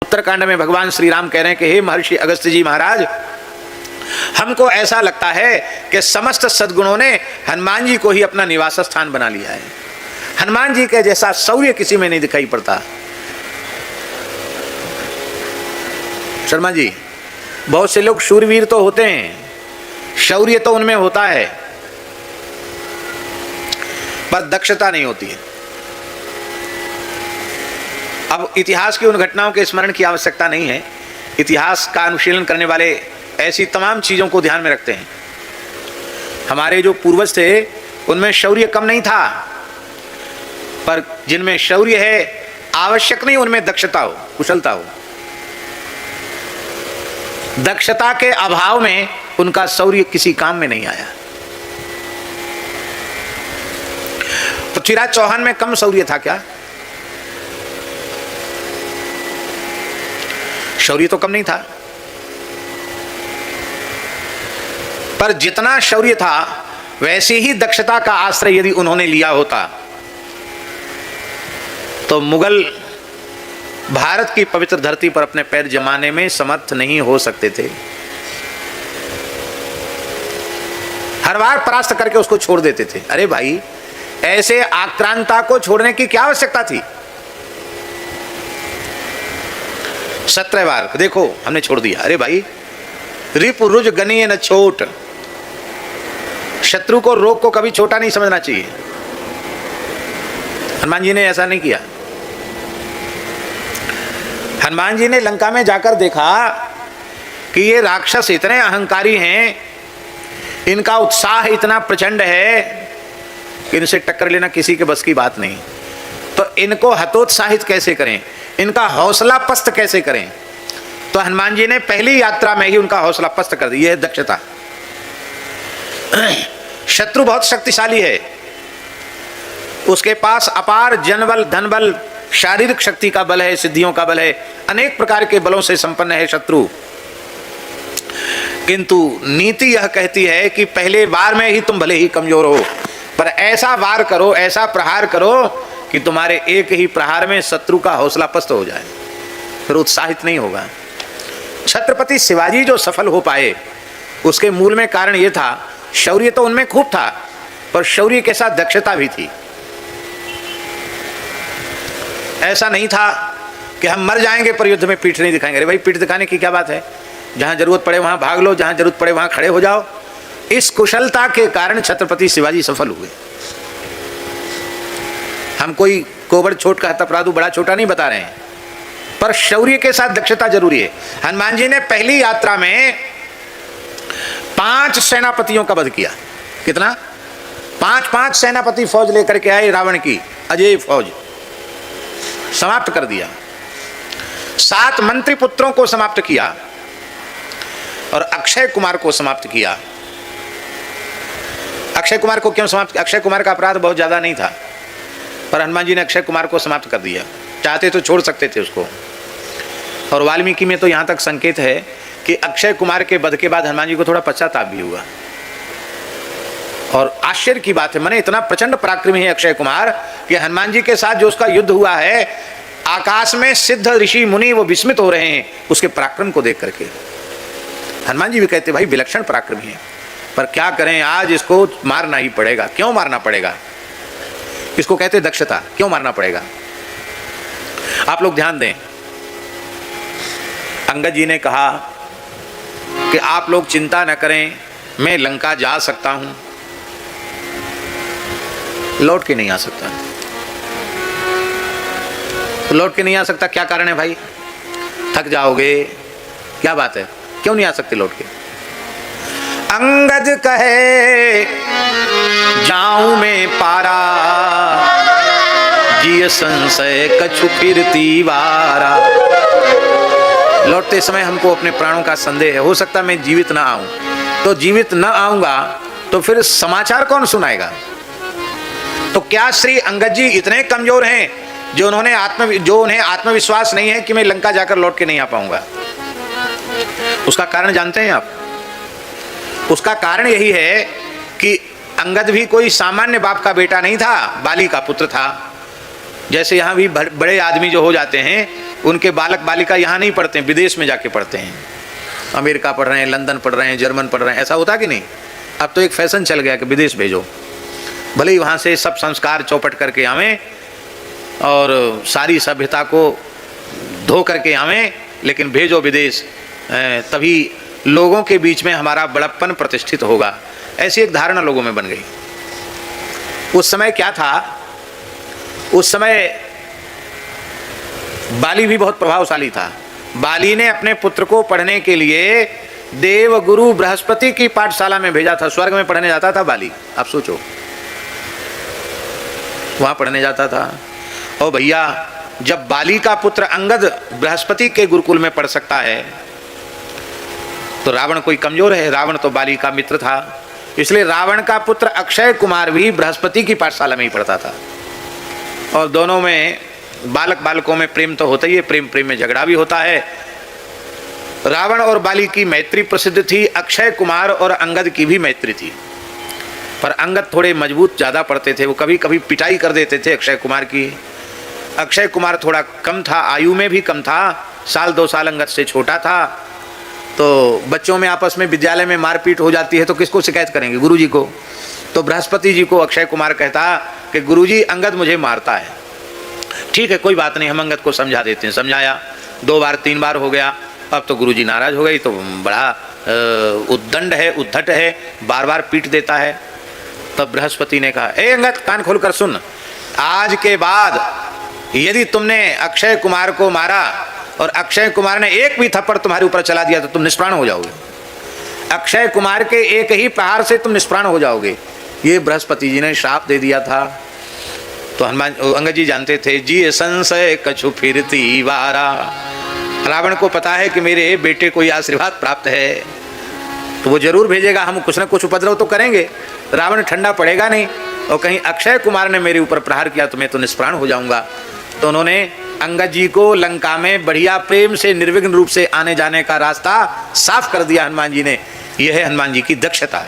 उत्तरकांड में भगवान श्री राम कह रहे हैं कि हे महर्षि अगस्त्य जी महाराज, हमको ऐसा लगता है कि समस्त सद्गुणों ने हनुमान जी को ही अपना निवास स्थान बना लिया है। हनुमान जी के जैसा शौर्य किसी में नहीं दिखाई पड़ता। शर्मा जी, बहुत से लोग शूरवीर तो होते हैं, शौर्य तो उनमें होता है, पर दक्षता नहीं होती है। अब इतिहास की उन घटनाओं के स्मरण की आवश्यकता नहीं है। इतिहास का अनुशीलन करने वाले ऐसी तमाम चीजों को ध्यान में रखते हैं। हमारे जो पूर्वज थे उनमें शौर्य कम नहीं था, पर जिनमें शौर्य है आवश्यक नहीं उनमें दक्षता हो, कुशलता हो। दक्षता के अभाव में उनका शौर्य किसी काम में नहीं आया। पृथ्वीराज चौहान में कम शौर्य था क्या? शौर्य तो कम नहीं था, पर जितना शौर्य था वैसी ही दक्षता का आश्रय यदि उन्होंने लिया होता तो मुगल भारत की पवित्र धरती पर अपने पैर जमाने में समर्थ नहीं हो सकते थे। हर बार परास्त करके उसको छोड़ देते थे। अरे भाई, ऐसे आक्रांता को छोड़ने की क्या आवश्यकता थी? 17 बार देखो हमने छोड़ दिया। अरे भाई, रिपु रुज गनीय न छोट, शत्रु को रोग को कभी छोटा नहीं समझना चाहिए। हनुमान जी ने ऐसा नहीं किया। हनुमान जी ने लंका में जाकर देखा कि ये राक्षस इतने अहंकारी हैं, इनका उत्साह इतना प्रचंड है कि इनसे टक्कर लेना किसी के बस की बात नहीं। तो इनको हतोत्साहित कैसे करें, इनका हौसला पस्त कैसे करें? तो हनुमान जी ने पहली यात्रा में ही उनका हौसला पस्त कर दिया। यह है दक्षता। शत्रु बहुत शक्तिशाली है, उसके पास अपार जनबल, धनबल, शारीरिक शक्ति का बल है, सिद्धियों का बल है, अनेक प्रकार के बलों से संपन्न है शत्रु। किंतु नीति यह कहती है कि पहले वार में ही तुम भले ही कमजोर हो, पर ऐसा वार करो, ऐसा प्रहार करो कि तुम्हारे एक ही प्रहार में शत्रु का हौसला पस्त हो जाए, फिर उत्साहित नहीं होगा। छत्रपति शिवाजी जो सफल हो पाए उसके मूल में कारण यह था, शौर्य तो उनमें खूब था, पर शौर्य के साथ दक्षता भी थी। ऐसा नहीं था कि हम मर जाएंगे पर युद्ध में पीठ नहीं दिखाएंगे। अरे भाई, पीठ दिखाने की क्या बात है? जहां जरूरत पड़े वहां भाग लो, जहां जरूरत पड़े वहां खड़े हो जाओ। इस कुशलता के कारण छत्रपति शिवाजी सफल हुए। हम कोई कोबड़ छोट का तपरादू बड़ा छोटा नहीं बता रहे हैं, पर शौर्य के साथ दक्षता जरूरी है। हनुमान जी ने पहली यात्रा में 5 सेनापतियों का वध किया। कितना? 5 सेनापति फौज लेकर के आए, रावण की अजय फौज समाप्त कर दिया। 7 मंत्री पुत्रों को समाप्त किया और अक्षय कुमार को समाप्त किया। अक्षय कुमार को क्यों समाप्त? अक्षय कुमार का अपराध बहुत ज्यादा नहीं था, पर हनुमान जी ने अक्षय कुमार को समाप्त कर दिया। चाहते तो छोड़ सकते थे उसको। और वाल्मीकि में तो यहां तक संकेत है कि अक्षय कुमार के वध के बाद हनुमान जी को थोड़ा पश्चाताप भी हुआ। और आश्चर्य की बात है, माने इतना प्रचंड पराक्रमी है अक्षय कुमार कि हनुमान जी के साथ जो उसका युद्ध हुआ है, आकाश में सिद्ध ऋषि मुनि वो विस्मित हो रहे हैं उसके पराक्रम को देख करके। हनुमान जी भी कहते भाई विलक्षण पराक्रमी है, पर क्या करें, आज इसको मारना ही पड़ेगा। क्यों मारना पड़ेगा? इसको कहते दक्षता। क्यों मारना पड़ेगा? आप लोग ध्यान दें। अंगद जी ने कहा कि आप लोग चिंता न करें, मैं लंका जा सकता हूं, लौट के नहीं आ सकता। तो लौट के नहीं आ सकता, क्या कारण है भाई? थक जाओगे, क्या बात है, क्यों नहीं आ सकते लौट के? अंगद कहे जाऊं मैं पारा, जिय संशय कछु फिरती वारा। लौटते समय हमको अपने प्राणों का संदेह है, हो सकता मैं जीवित ना आऊं। तो जीवित न आऊंगा तो फिर समाचार कौन सुनाएगा? तो क्या श्री अंगद जी इतने कमजोर हैं जो उन्हें आत्मविश्वास नहीं है कि मैं लंका जाकर लौट के नहीं आ पाऊंगा? उसका कारण जानते हैं आप? उसका कारण यही है कि अंगद भी कोई सामान्य बाप का बेटा नहीं था, बाली का पुत्र था। जैसे यहाँ भी बड़े आदमी जो हो जाते हैं उनके बालक बालिका यहाँ नहीं पढ़ते हैं, विदेश में जाके पढ़ते हैं, अमेरिका पढ़ रहे हैं, लंदन पढ़ रहे हैं, जर्मन पढ़ रहे हैं। ऐसा होता कि नहीं? अब तो एक फैशन चल गया कि विदेश भेजो, भले ही वहाँ से सब संस्कार चौपट करके आवें और सारी सभ्यता को धो करके आवें, लेकिन भेजो विदेश, तभी लोगों के बीच में हमारा बड़प्पन प्रतिष्ठित होगा। ऐसी एक धारणा लोगों में बन गई। उस समय क्या था, उस समय बाली भी बहुत प्रभावशाली था। बाली ने अपने पुत्र को पढ़ने के लिए देव गुरु बृहस्पति की पाठशाला में भेजा था। स्वर्ग में पढ़ने जाता था बाली, आप सोचो, वहां पढ़ने जाता था। और भैया, जब बाली का पुत्र अंगद बृहस्पति के गुरुकुल में पढ़ सकता है तो रावण कोई कमजोर है? रावण तो बाली का मित्र था, इसलिए रावण का पुत्र अक्षय कुमार भी बृहस्पति की पाठशाला में ही पढ़ता था। और दोनों में बालक बालकों में प्रेम तो होता ही है, प्रेम प्रेम में झगड़ा भी होता है। रावण और बाली की मैत्री प्रसिद्ध थी, अक्षय कुमार और अंगद की भी मैत्री थी। पर अंगद थोड़े मजबूत ज़्यादा पढ़ते थे, वो कभी कभी पिटाई कर देते थे अक्षय कुमार की। अक्षय कुमार थोड़ा कम था, आयु में भी कम था, साल 2 साल अंगद से छोटा था। तो बच्चों में आपस में विद्यालय में मारपीट हो जाती है तो किसको शिकायत करेंगे? गुरुजी को। तो बृहस्पति जी को अक्षय कुमार कहता कि गुरुजी अंगद मुझे मारता है। ठीक है, कोई बात नहीं, हम अंगद को समझा देते हैं। समझाया, 2 बार 3 बार हो गया, अब तो गुरुजी नाराज हो गई, तो बड़ा उद्दंड है, उद्धट है, बार बार पीट देता है। तब बृहस्पति ने कहा, ए अंगद, कान खोलकर सुन, आज के बाद यदि तुमने अक्षय कुमार को मारा और अक्षय कुमार ने एक भी थप्पड़ तुम्हारे ऊपर चला दिया तो तुम निष्प्राण हो जाओगे। अक्षय कुमार के एक ही प्रहार से तुम निष्प्राण हो जाओगे। ये बृहस्पति जी ने श्राप दे दिया था। तो हनुमान अंगद जी जानते थे, जी संशय कछु फिरती वारा, रावण को पता है कि मेरे बेटे को ये आशीर्वाद प्राप्त है तो वो जरूर भेजेगा, हम कुछ ना कुछ उपद्रव तो करेंगे, रावण ठंडा पड़ेगा नहीं। और कहीं अक्षय कुमार ने मेरे ऊपर प्रहार किया तो मैं तो निष्प्राण हो जाऊंगा। तो उन्होंने अंगद जी को लंका में बढ़िया प्रेम से निर्विघ्न रूप से आने जाने का रास्ता साफ कर दिया हनुमान जी ने। यह है हनुमान जी की दक्षता।